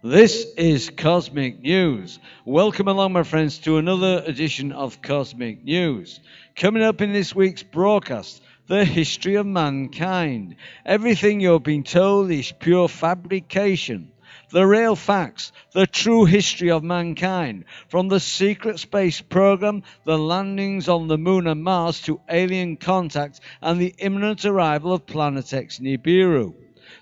This is Cosmic News. Welcome along, my friends, to another edition of Cosmic News. Coming up in this week's broadcast, the history of mankind. Everything you've been told is pure fabrication. The real facts, the true history of mankind, from the secret space program, the landings on the moon and Mars, to alien contact and the imminent arrival of Planet X Nibiru.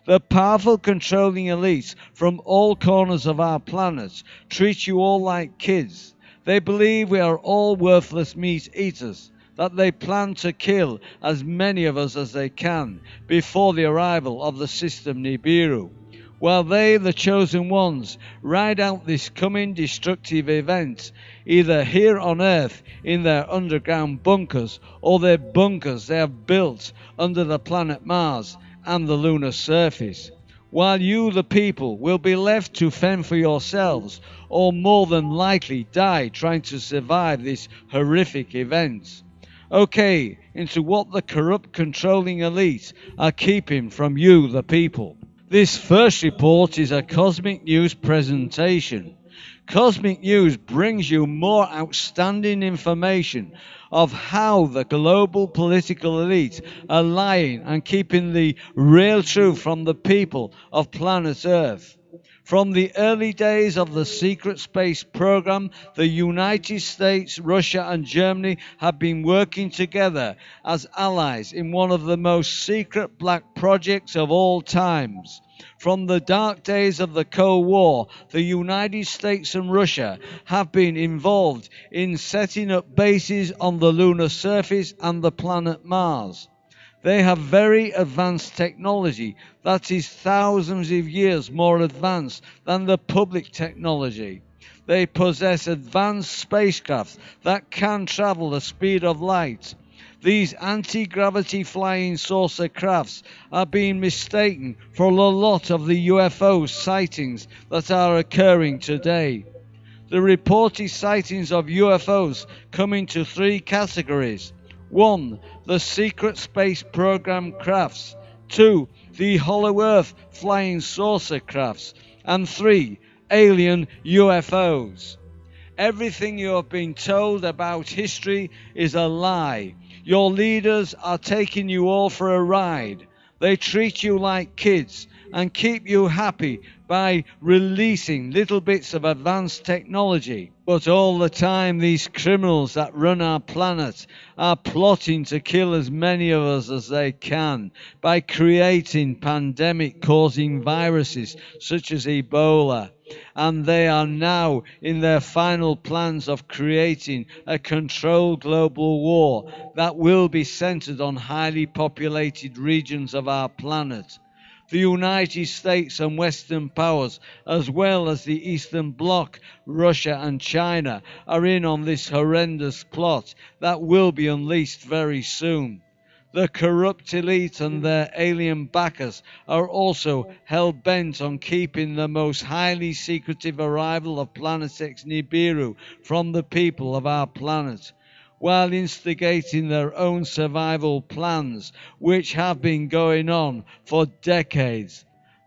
The powerful controlling elites from all corners of our planet treat you all like kids. They believe we are all worthless meat eaters, that they plan to kill as many of us as they can before the arrival of the system Nibiru. While they, the chosen ones, ride out this coming destructive event, either here on Earth in their underground bunkers or their bunkers they have built under the planet Mars and the lunar surface, while you, the people, will be left to fend for yourselves, or more than likely die trying to survive this horrific event. Okay, into what the corrupt controlling elite are keeping from you, the people. This first report is a Cosmic News presentation. Cosmic News brings you more outstanding information of how the global political elite are lying and keeping the real truth from the people of planet Earth. From the early days of the secret space program, the United States, Russia, and Germany have been working together as allies in one of the most secret black projects of all times. From the dark days of the Cold War, the United States and Russia have been involved in setting up bases on the lunar surface and the planet Mars. They have very advanced technology that is thousands of years more advanced than the public technology. They possess advanced spacecrafts that can travel the speed of light. These anti-gravity flying saucer crafts are being mistaken for a lot of the UFO sightings that are occurring today. The reported sightings of UFOs come into three categories. 1. The secret space program crafts. 2. The hollow earth flying saucer crafts. And 3. Alien UFOs. Everything you have been told about history is a lie. Your leaders are taking you all for a ride. They treat you like kids and keep you happy by releasing little bits of advanced technology. But all the time, these criminals that run our planet are plotting to kill as many of us as they can by creating pandemic-causing viruses such as Ebola. And they are now in their final plans of creating a controlled global war that will be centered on highly populated regions of our planet. The United States and Western powers, as well as the Eastern Bloc, Russia and China, are in on this horrendous plot that will be unleashed very soon. The corrupt elite and their alien backers are also hell-bent on keeping the most highly secretive arrival of Planet X Nibiru from the people of our planet, while instigating their own survival plans, which have been going on for decades.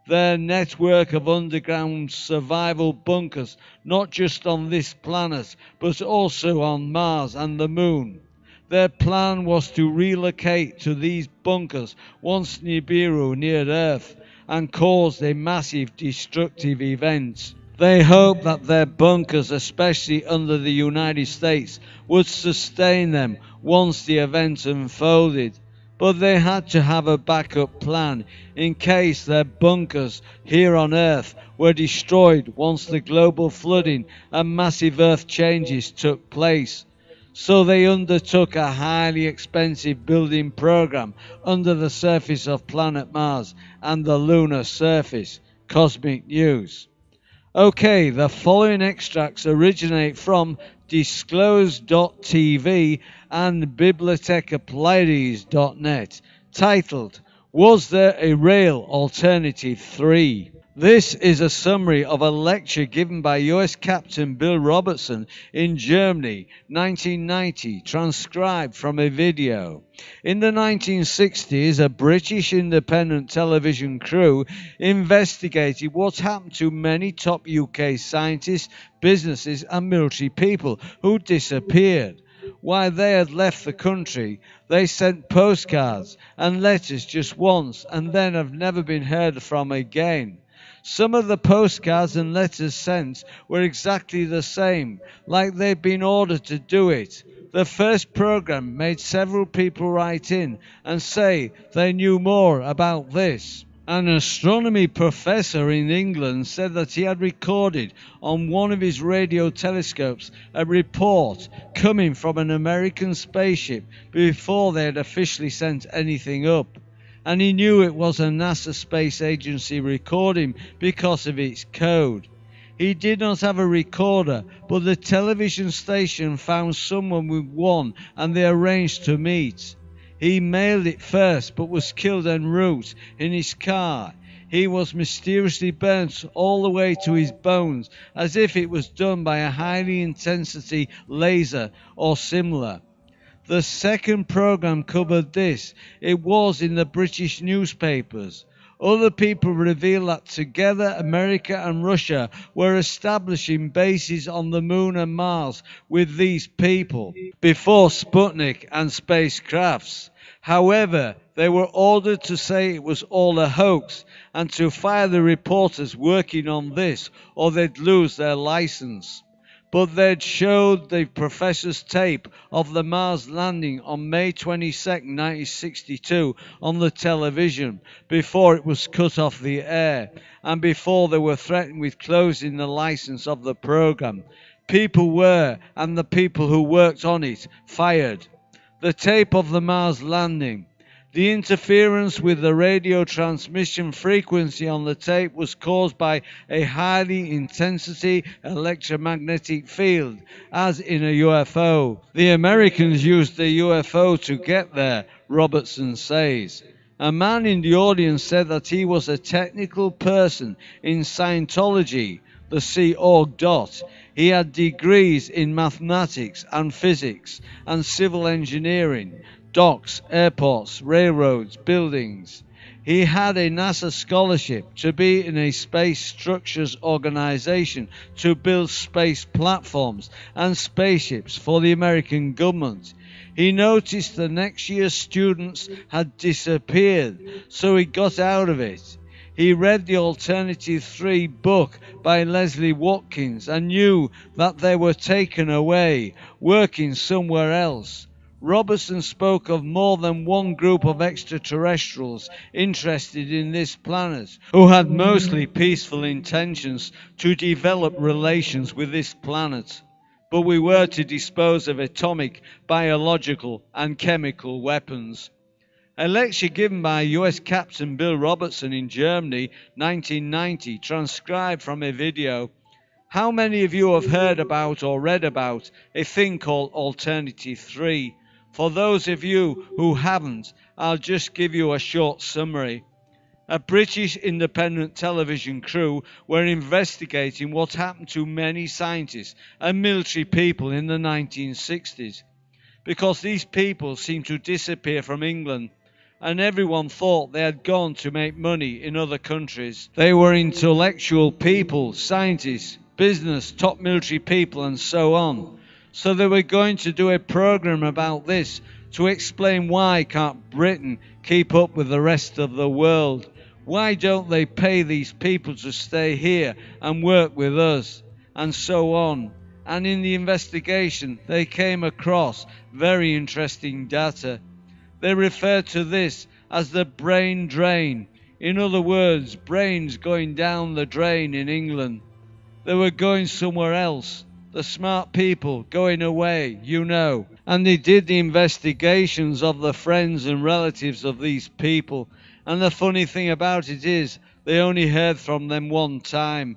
Their network of underground survival bunkers, not just on this planet, but also on Mars and the Moon. Their plan was to relocate to these bunkers once Nibiru neared Earth and caused a massive destructive event. They hoped that their bunkers, especially under the United States, would sustain them once the event unfolded. But they had to have a backup plan in case their bunkers here on Earth were destroyed once the global flooding and massive Earth changes took place. So they undertook a highly expensive building program under the surface of planet Mars and the lunar surface. Cosmic News. Okay, the following extracts originate from disclose.tv and bibliotecapleiades.net, titled, Was There a Real Alternative 3? This is a summary of a lecture given by US Captain Bill Robertson in Germany, 1990, transcribed from a video. In the 1960s, a British independent television crew investigated what happened to many top UK scientists, businesses, and military people who disappeared. While they had left the country, they sent postcards and letters just once and then have never been heard from again. Some of the postcards and letters sent were exactly the same, like they'd been ordered to do it. The first program made several people write in and say they knew more about this. An astronomy professor in England said that he had recorded on one of his radio telescopes a report coming from an American spaceship before they had officially sent anything up. And he knew it was a NASA Space Agency recording because of its code. He did not have a recorder, but the television station found someone with one and they arranged to meet. He mailed it first but was killed en route in his car. He was mysteriously burnt all the way to his bones as if it was done by a high intensity laser or similar. The second program covered this. It was in the British newspapers. Other people revealed that together America and Russia were establishing bases on the moon and Mars with these people before Sputnik and spacecrafts. However, they were ordered to say it was all a hoax and to fire the reporters working on this or they'd lose their license. But they'd showed the professor's tape of the Mars landing on May 22, 1962 on the television before it was cut off the air and before they were threatened with closing the license of the program. People were, and the people who worked on it, fired. The tape of the Mars landing. The interference with the radio transmission frequency on the tape was caused by a high intensity electromagnetic field, as in a UFO. The Americans used the UFO to get there, Robertson says. A man in the audience said that he was a technical person in Scientology, the Sea Org dot. He had degrees in mathematics and physics and civil engineering, docks, airports, railroads, buildings. He had a NASA scholarship to be in a space structures organization to build space platforms and spaceships for the American government. He noticed the next year's students had disappeared, so he got out of it. He read the Alternative 3 book by Leslie Watkins and knew that they were taken away, working somewhere else. Robertson spoke of more than one group of extraterrestrials interested in this planet, who had mostly peaceful intentions to develop relations with this planet. But we were to dispose of atomic, biological, and chemical weapons. A lecture given by US Captain Bill Robertson in Germany, 1990, transcribed from a video. How many of you have heard about or read about a thing called Alternative 3? For those of you who haven't, I'll just give you a short summary. A British independent television crew were investigating what happened to many scientists and military people in the 1960s, because these people seemed to disappear from England, and everyone thought they had gone to make money in other countries. They were intellectual people, scientists, business, top military people, and so on. So they were going to do a program about this to explain why can't Britain keep up with the rest of the world? Why don't they pay these people to stay here and work with us? And so on. And in the investigation, they came across very interesting data. They referred to this as the brain drain. In other words, brains going down the drain in England. They were going somewhere else. The smart people going away, you know. And they did the investigations of the friends and relatives of these people. And the funny thing about it is, they only heard from them one time.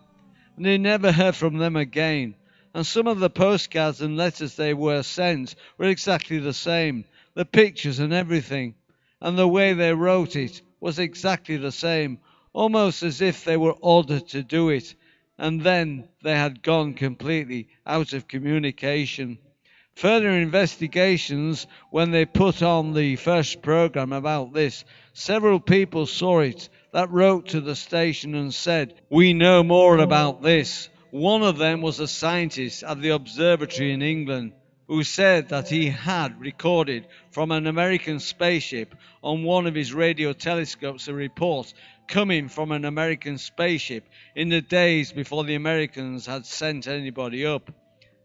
And they never heard from them again. And some of the postcards and letters they were sent were exactly the same. The pictures and everything. And the way they wrote it was exactly the same. almost as if they were ordered to do it, and then they had gone completely out of communication. Further investigations, when they put on the first program about this, several people saw it that wrote to the station and said, "We know more about this." One of them was a scientist at the observatory in England who said that he had recorded from an American spaceship on one of his radio telescopes a report coming from an American spaceship in the days before the Americans had sent anybody up,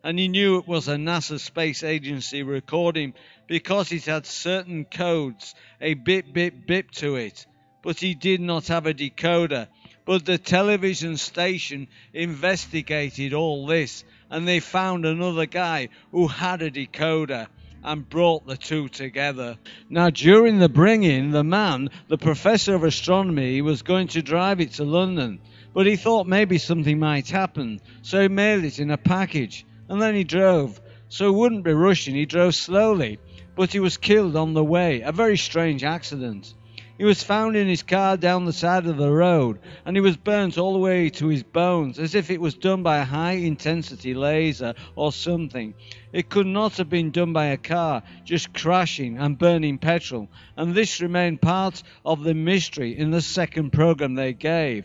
and he knew it was a NASA space agency recording because it had certain codes, a bip bip bip to it, but he did not have a decoder. But the television station investigated all this, and they found another guy who had a decoder and brought the two together. Now, during the bringing, the professor of astronomy, was going to drive it to London, but he thought maybe something might happen, so he mailed it in a package, and then he drove. So he wouldn't be rushing, he drove slowly, but he was killed on the way, a very strange accident. He was found in his car down the side of the road, and he was burnt all the way to his bones, as if it was done by a high-intensity laser or something. It could not have been done by a car, just crashing and burning petrol, and this remained part of the mystery in the second program they gave.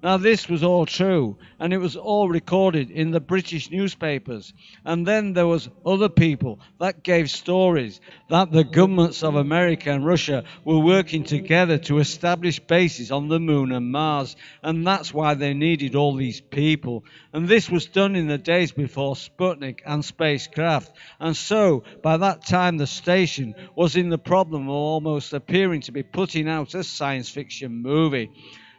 Now this was all true, and it was all recorded in the British newspapers. And then there was other people that gave stories that the governments of America and Russia were working together to establish bases on the moon and Mars, and that's why they needed all these people. And this was done in the days before Sputnik and spacecraft, and so by that time the station was in the problem of almost appearing to be putting out a science fiction movie.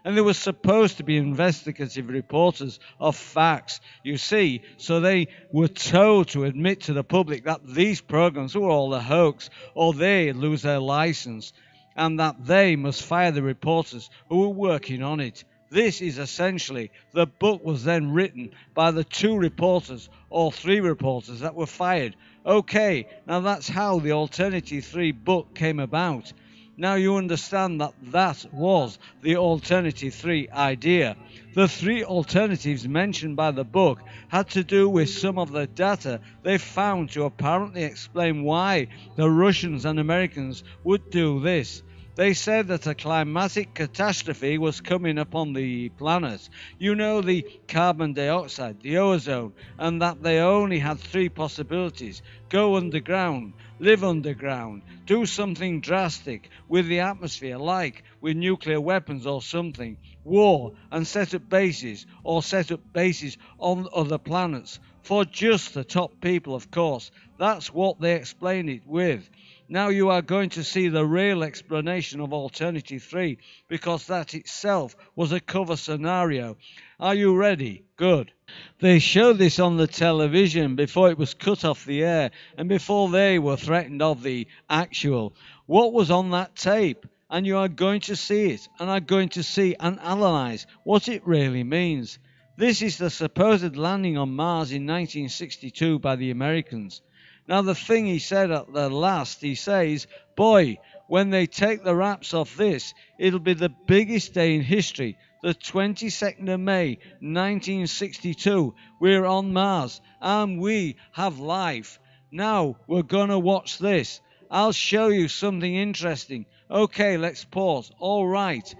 And there were supposed to be investigative reporters of facts, you see, so they were told to admit to the public that these programs were all a hoax, or they'd lose their license, and that they must fire the reporters who were working on it. This is essentially, the book was then written by the two reporters, or three reporters that were fired. Okay, now that's how the Alternative 3 book came about. Now you understand that that was the Alternative 3 idea. The three alternatives mentioned by the book had to do with some of the data they found to apparently explain why the Russians and Americans would do this. They said that a climatic catastrophe was coming upon the planet, you know, the carbon dioxide, the ozone, and that they only had three possibilities: go underground, live underground, do something drastic with the atmosphere, like with nuclear weapons or something, war, and set up bases, or set up bases on other planets, for just the top people, of course. That's what they explain it with. Now you are going to see the real explanation of Alternative 3, because that itself was a cover scenario. Are you ready? Good. They showed this on the television before it was cut off the air, and before they were threatened of the actual. What was on that tape? And you are going to see it, and are going to see and analyse what it really means. This is the supposed landing on Mars in 1962 by the Americans. Now the thing he said at the last, he says, boy, when they take the wraps off this, it'll be the biggest day in history. The 22nd of May, 1962, we're on Mars, and we have life. Now we're gonna watch this. I'll show you something interesting. Okay, let's pause. All right,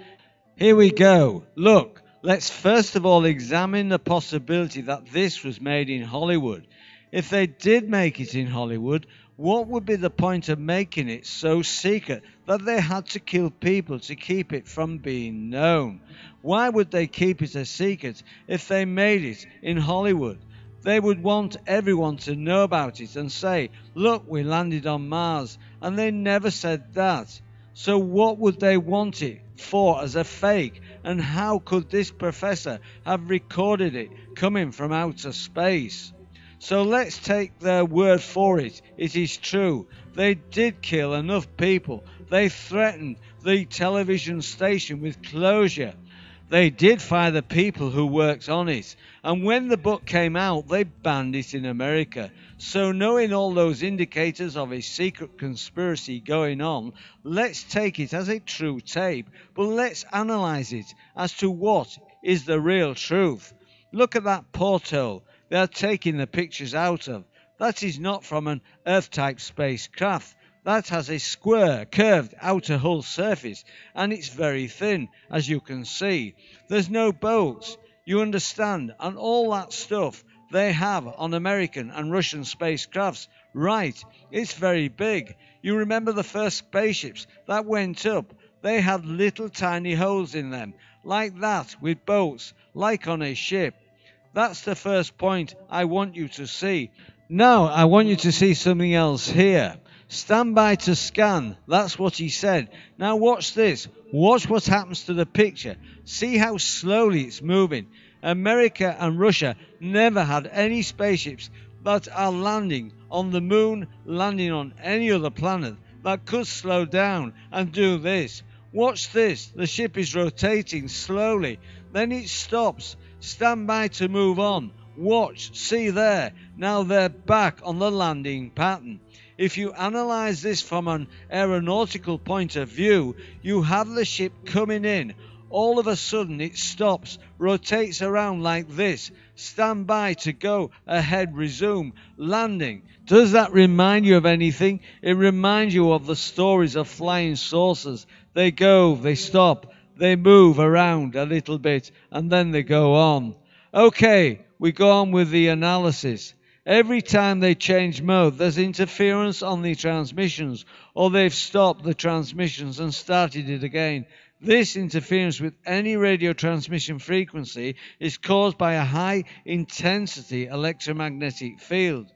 here we go. Look, let's first of all examine the possibility that this was made in Hollywood. If they did make it in Hollywood, what would be the point of making it so secret that they had to kill people to keep it from being known? Why would they keep it a secret if they made it in Hollywood? They would want everyone to know about it and say, look, we landed on Mars, and they never said that. So what would they want it for as a fake, and how could this professor have recorded it coming from outer space? So let's take their word for it. It is true. They did kill enough people. They threatened the television station with closure. They did fire the people who worked on it. And when the book came out, they banned it in America. So knowing all those indicators of a secret conspiracy going on, let's take it as a true tape, but let's analyze it as to what is the real truth. Look at that porthole they are taking the pictures out of. That is not from an Earth-type spacecraft. That has a square, curved outer hull surface, and it's very thin, as you can see. There's no bolts, you understand, and all that stuff they have on American and Russian spacecrafts. Right, it's very big. You remember the first spaceships that went up? They had little tiny holes in them, like that, with bolts, like on a ship. That's the first point I want you to see. Now I want you to see something else here. Stand by to scan. That's what he said. Now watch this. Watch what happens to the picture. See how slowly it's moving. America and Russia never had any spaceships that are landing on the moon, landing on any other planet that could slow down and do this. Watch this. The ship is rotating slowly. Then it stops. Stand by to move on. Watch. See there. Now they're back on the landing pattern. If you analyze this from an aeronautical point of view, you have the ship coming in. All of a sudden it stops, rotates around like this. Stand by to go ahead, resume, landing. Does that remind you of anything? It reminds you of the stories of flying saucers. They go, they stop, they move around a little bit, and then they go on. Okay, we go on with the analysis. Every time they change mode, there's interference on the transmissions, or they've stopped the transmissions and started it again. This interference with any radio transmission frequency is caused by a high-intensity electromagnetic field.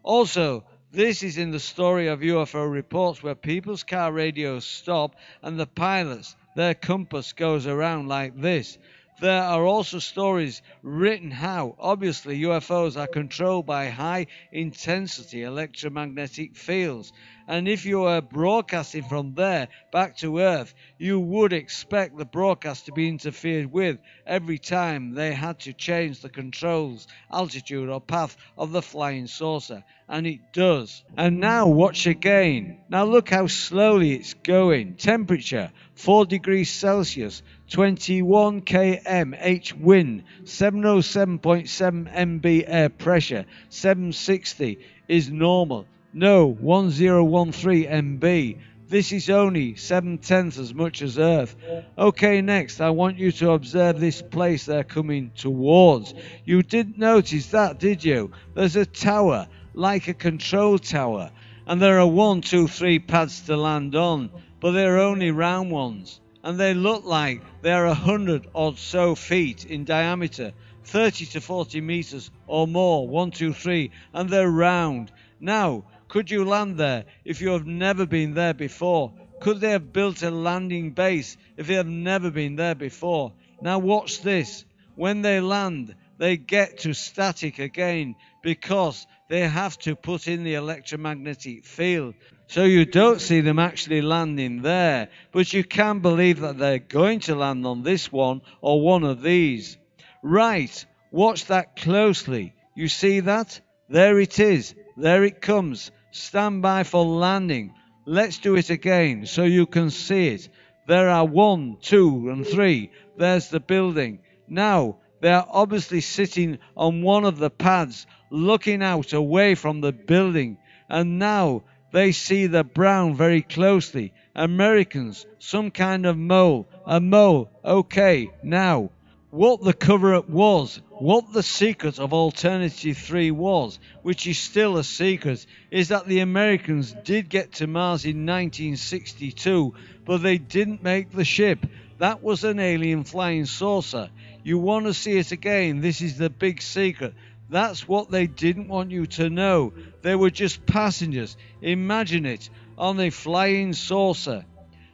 Also, this is in the story of UFO reports where people's car radios stop and the pilots, their compass goes around like this. There are also stories written how, obviously, UFOs are controlled by high-intensity electromagnetic fields. And if you are broadcasting from there back to Earth, you would expect the broadcast to be interfered with every time they had to change the controls, altitude or path of the flying saucer. And it does. And now watch again. Now look how slowly it's going. Temperature 4 degrees Celsius, 21 km H wind, 707.7 MB air pressure, 760 is normal. No, 1013 MB. This is only 7/10 as much as Earth. Okay, next I want you to observe this place they're coming towards. You didn't notice that, did you? There's a tower, like a control tower, and there are 1, 2, 3 pads to land on, but they're only round ones, and they look like they're 100 or so feet in diameter, 30 to 40 meters or more, 1, 2, 3, and they're round. Now, could you land there if you have never been there before? Could they have built a landing base if they have never been there before? Now watch this. When they land, they get to static again because they have to put in the electromagnetic field. So you don't see them actually landing there, but you can believe that they're going to land on this one or one of these. Right, watch that closely. You see that? There it is. There it comes. Stand by for landing. Let's do it again so you can see it. There are 1, 2, and 3. There's the building. Now, they are obviously sitting on one of the pads, looking out away from the building. And now they see the brown very closely. Americans, some kind of mole. A mole. Okay, now, what the cover-up was, what the secret of Alternative 3 was, which is still a secret, is that the Americans did get to Mars in 1962, but they didn't make the ship. That was an alien flying saucer. You want to see it again? This is the big secret. That's what they didn't want you to know. They were just passengers. Imagine it, on a flying saucer.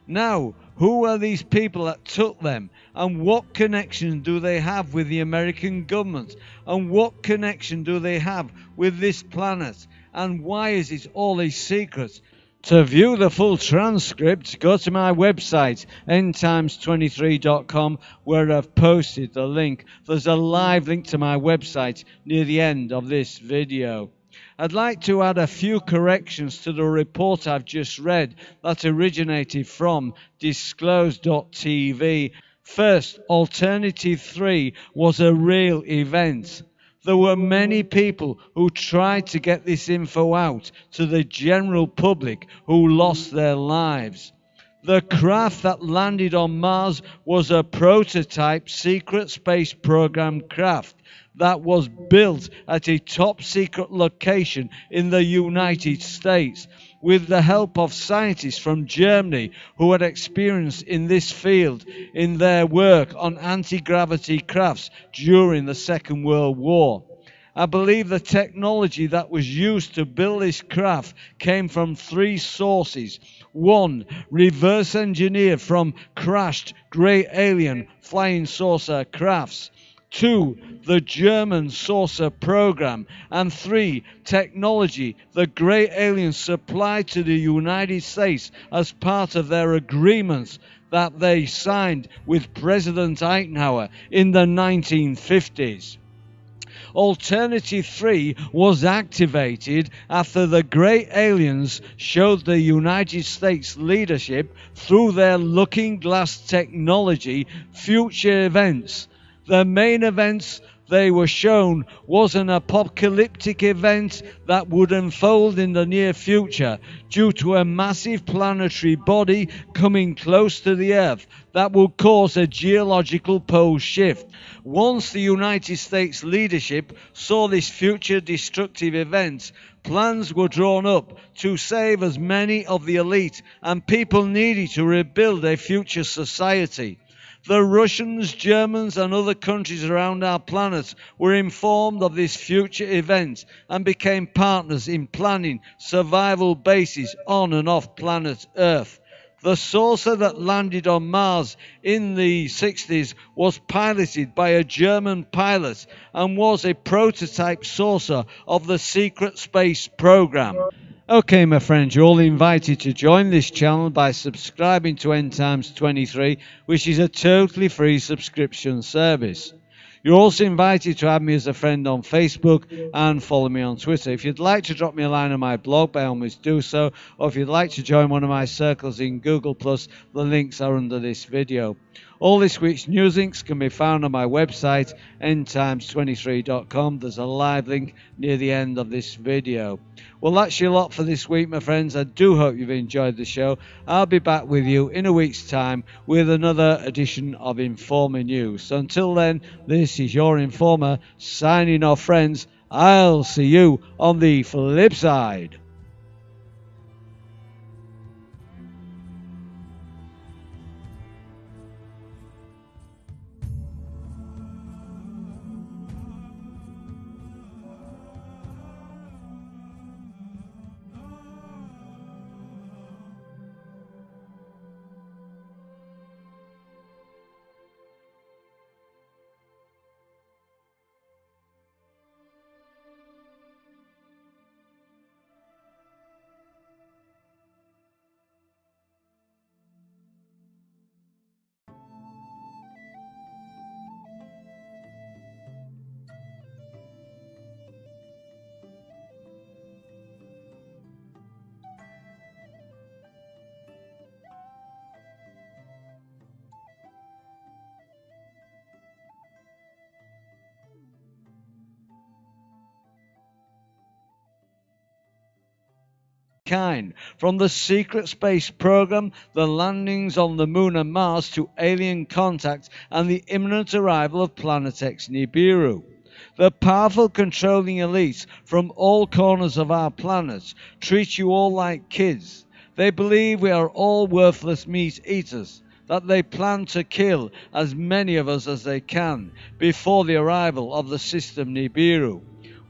Now, who are these people that took them? And what connection do they have with the American government? And what connection do they have with this planet? And why is it all a secret? To view the full transcript, go to my website, endtimes23.com, where I've posted the link. There's a live link to my website near the end of this video. I'd like to add a few corrections to the report I've just read that originated from disclose.tv. First, Alternative 3 was a real event. There were many people who tried to get this info out to the general public who lost their lives. The craft that landed on Mars was a prototype secret space program craft that was built at a top secret location in the United States with the help of scientists from Germany who had experience in this field in their work on anti-gravity crafts during the Second World War. I believe the technology that was used to build this craft came from three sources. One, reverse engineered from crashed grey alien flying saucer crafts. Two, the German saucer program. And three, technology the grey aliens supplied to the United States as part of their agreements that they signed with President Eisenhower in the 1950s. Alternative 3 was activated after the grey aliens showed the United States leadership through their looking glass technology future events. The main events they were shown was an apocalyptic event that would unfold in the near future due to a massive planetary body coming close to the Earth that would cause a geological pole shift. Once the United States leadership saw this future destructive event, plans were drawn up to save as many of the elite and people needed to rebuild a future society. The Russians, Germans and other countries around our planet were informed of this future event and became partners in planning survival bases on and off planet Earth. The saucer that landed on Mars in the 60s was piloted by a German pilot and was a prototype saucer of the secret space program. Okay, my friends, you're all invited to join this channel by subscribing to End Times 23, which is a totally free subscription service. You're also invited to add me as a friend on Facebook and follow me on Twitter. If you'd like to drop me a line on my blog, by all means do so. Or if you'd like to join one of my circles in Google+, the links are under this video. All this week's news links can be found on my website, endtimes23.com. There's a live link near the end of this video. Well, that's your lot for this week, my friends. I do hope you've enjoyed the show. I'll be back with you in a week's time with another edition of Informer News. So until then, this is your Informer signing off, friends. I'll see you on the flip side. From the secret space program, the landings on the moon and Mars to alien contact and the imminent arrival of Planet X Nibiru. The powerful controlling elites from all corners of our planet treat you all like kids. They believe we are all worthless meat eaters, that they plan to kill as many of us as they can before the arrival of the system Nibiru.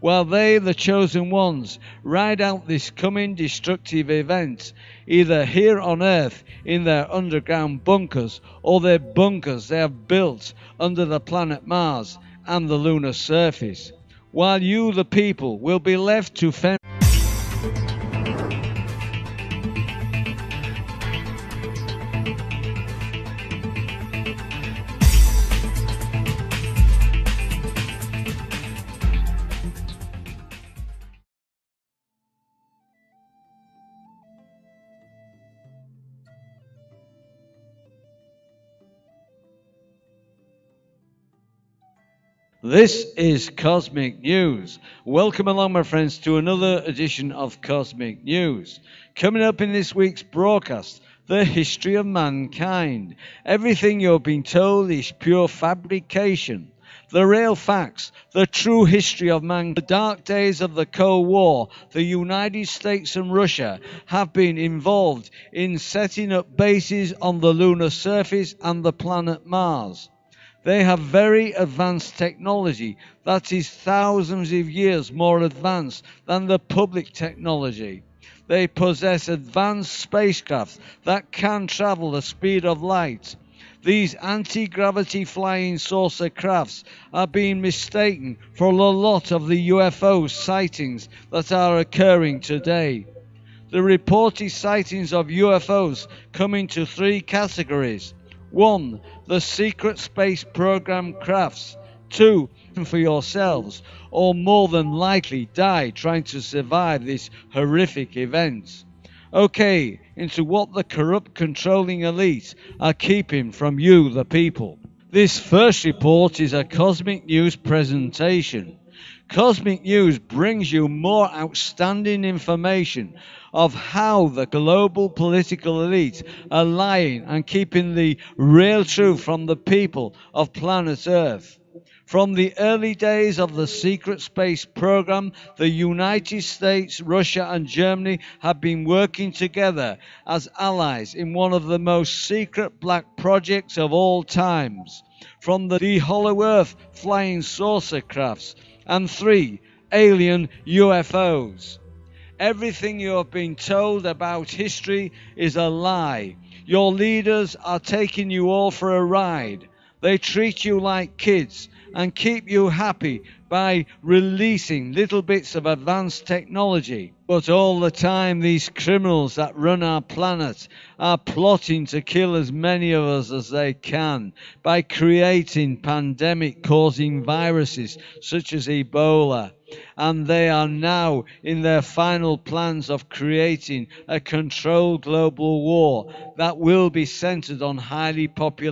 While they, the chosen ones, ride out this coming destructive event, either here on Earth in their underground bunkers or their bunkers they have built under the planet Mars and the lunar surface, while you, the people, will be left to fend This is Cosmic News. Welcome along, my friends, to another edition of Cosmic News. Coming up in this week's broadcast, the history of mankind. Everything you've been told is pure fabrication. The real facts, the true history of mankind. The dark days of the Cold War, the United States and Russia have been involved in setting up bases on the lunar surface and the planet Mars. They have very advanced technology that is thousands of years more advanced than the public technology. They possess advanced spacecrafts that can travel the speed of light. These anti-gravity flying saucer crafts are being mistaken for a lot of the UFO sightings that are occurring today. The reported sightings of UFOs come into three categories. 1. The secret space program crafts. 2. For yourselves, or more than likely die trying to survive this horrific event. Okay, into what the corrupt controlling elite are keeping from you, the people. This first report is a Cosmic News presentation. Cosmic News brings you more outstanding information of how the global political elite are lying and keeping the real truth from the people of planet Earth. From the early days of the secret space program, the United States, Russia, and Germany have been working together as allies in one of the most secret black projects of all times. From the Hollow Earth flying saucer crafts, and 3. Alien UFOs. Everything you have been told about history is a lie. Your leaders are taking you all for a ride. They treat you like kids and keep you happy by releasing little bits of advanced technology. But all the time, these criminals that run our planet are plotting to kill as many of us as they can by creating pandemic-causing viruses such as Ebola. And they are now in their final plans of creating a controlled global war that will be centered on highly populated